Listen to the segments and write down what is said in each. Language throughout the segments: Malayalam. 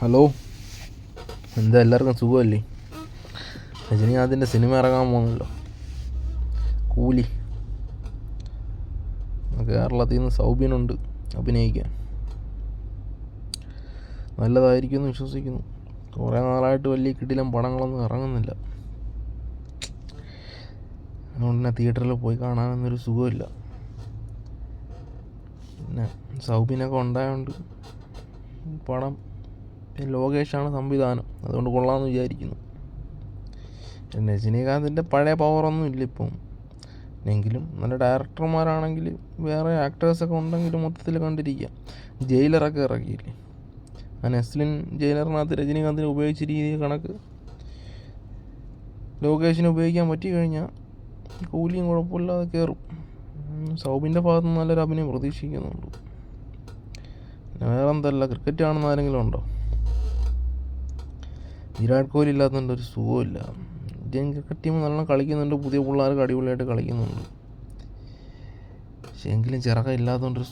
ഹലോ, എന്താ എല്ലാവർക്കും സുഖമല്ലേ? രജനീകാന്തിൻ്റെ സിനിമ ഇറങ്ങാൻ പോകുന്നല്ലോ, കൂലി. കേരളത്തിൽ നിന്ന് സൗബിനുണ്ട് അഭിനയിക്കാൻ. നല്ലതായിരിക്കുമെന്ന് വിശ്വസിക്കുന്നു. കുറേ നാളായിട്ട് വലിയ കിടിലം പടങ്ങളൊന്നും ഇറങ്ങുന്നില്ല. അതുകൊണ്ട് തന്നെ തിയേറ്ററിൽ പോയി കാണാനൊന്നൊരു സുഖമില്ല. പിന്നെ സൗബിനൊക്കെ ഉണ്ടായതുകൊണ്ട് പടം, ലോകേഷാണ് സംവിധാനം, അതുകൊണ്ട് കൊള്ളാമെന്ന് വിചാരിക്കുന്നു. രജനീകാന്തിൻ്റെ പഴയ പവറൊന്നും ഇല്ല ഇപ്പം. എങ്കിലും നല്ല ഡയറക്ടർമാരാണെങ്കിൽ വേറെ ആക്ടേഴ്സൊക്കെ ഉണ്ടെങ്കിൽ മൊത്തത്തിൽ കണ്ടിരിക്കാം. ജയിലറൊക്കെ ഇറക്കിയില്ലേ, ആ നെസ്ലിൻ ജയിലറിനകത്ത് രജനീകാന്തിനെ ഉപയോഗിച്ച രീതി കണക്ക് ലോകേഷിനെ ഉപയോഗിക്കാൻ പറ്റി കഴിഞ്ഞാൽ കൂലിയും കുഴപ്പമില്ലാതെ കയറും. സൗബിൻ്റെ ഭാഗത്ത് നിന്ന് നല്ലൊരു അഭിനയം പ്രതീക്ഷിക്കുന്നുണ്ട്. വേറെ എന്തല്ല, ക്രിക്കറ്റ് കാണുന്ന ആരെങ്കിലും ഉണ്ടോ? വിരാട് കോഹ്ലി ഇല്ലാത്തതുകൊണ്ട് ഒരു സുഖമില്ല. ഇന്ത്യൻ ക്രിക്കറ്റ് ടീം നല്ലോണം കളിക്കുന്നുണ്ട്, പുതിയ പിള്ളേർക്ക് അടിപൊളിയായിട്ട് കളിക്കുന്നുണ്ട്. പക്ഷേ എങ്കിലും ചിറക്കം ഇല്ലാത്തതുകൊണ്ടൊരു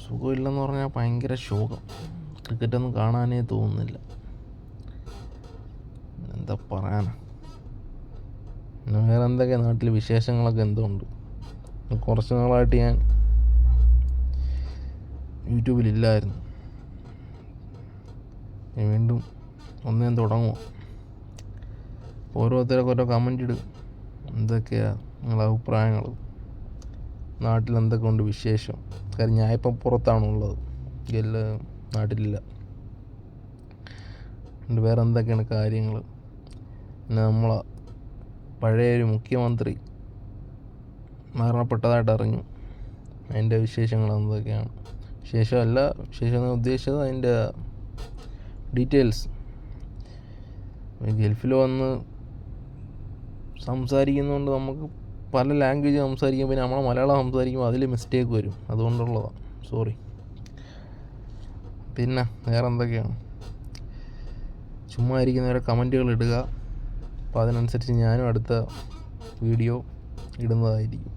സുഖമില്ലെന്ന് പറഞ്ഞാൽ ഭയങ്കര ശോകം. ക്രിക്കറ്റൊന്നും കാണാനേ തോന്നുന്നില്ല. എന്താ പറയാനാ. പിന്നെ വേറെ എന്തൊക്കെ നാട്ടിൽ വിശേഷങ്ങളൊക്കെ എന്തുണ്ട്? കുറച്ച് നാളായിട്ട് ഞാൻ യൂട്യൂബിലില്ലായിരുന്നു. വീണ്ടും ഒന്നേം തുടങ്ങുമോ? ഓരോരുത്തരൊക്കെ ഓരോ കമൻ്റ് ഇടും. എന്തൊക്കെയാണ് നിങ്ങളുടെ അഭിപ്രായങ്ങൾ? നാട്ടിൽ എന്തൊക്കെ ഉണ്ട് വിശേഷം? കാര്യം ഞാനിപ്പം പുറത്താണുള്ളത്, നാട്ടിലില്ല. വേറെ എന്തൊക്കെയാണ് കാര്യങ്ങൾ? പിന്നെ നമ്മളെ പഴയൊരു മുഖ്യമന്ത്രി മരണപ്പെട്ടതായിട്ട് അറിഞ്ഞു. അതിൻ്റെ വിശേഷങ്ങൾ എന്തൊക്കെയാണ്? വിശേഷം എന്ന് ഉദ്ദേശിച്ചത് അതിൻ്റെ ഡീറ്റെയിൽസ്. ഗൾഫിൽ വന്ന് സംസാരിക്കുന്നതുകൊണ്ട് നമുക്ക് പല ലാംഗ്വേജ് സംസാരിക്കും. പിന്നെ നമ്മൾ മലയാളം സംസാരിക്കുമ്പോൾ അതിൽ മിസ്റ്റേക്ക് വരും, അതുകൊണ്ടുള്ളതാണ്. സോറി. പിന്നെ വേറെ എന്തൊക്കെയാണ്? ചുമ്മാ ഇരിക്കുന്നവരെ കമൻറ്റുകൾ ഇടുക. അപ്പോൾ അതിനനുസരിച്ച് ഞാനും അടുത്ത വീഡിയോ ഇടുന്നതായിരിക്കും.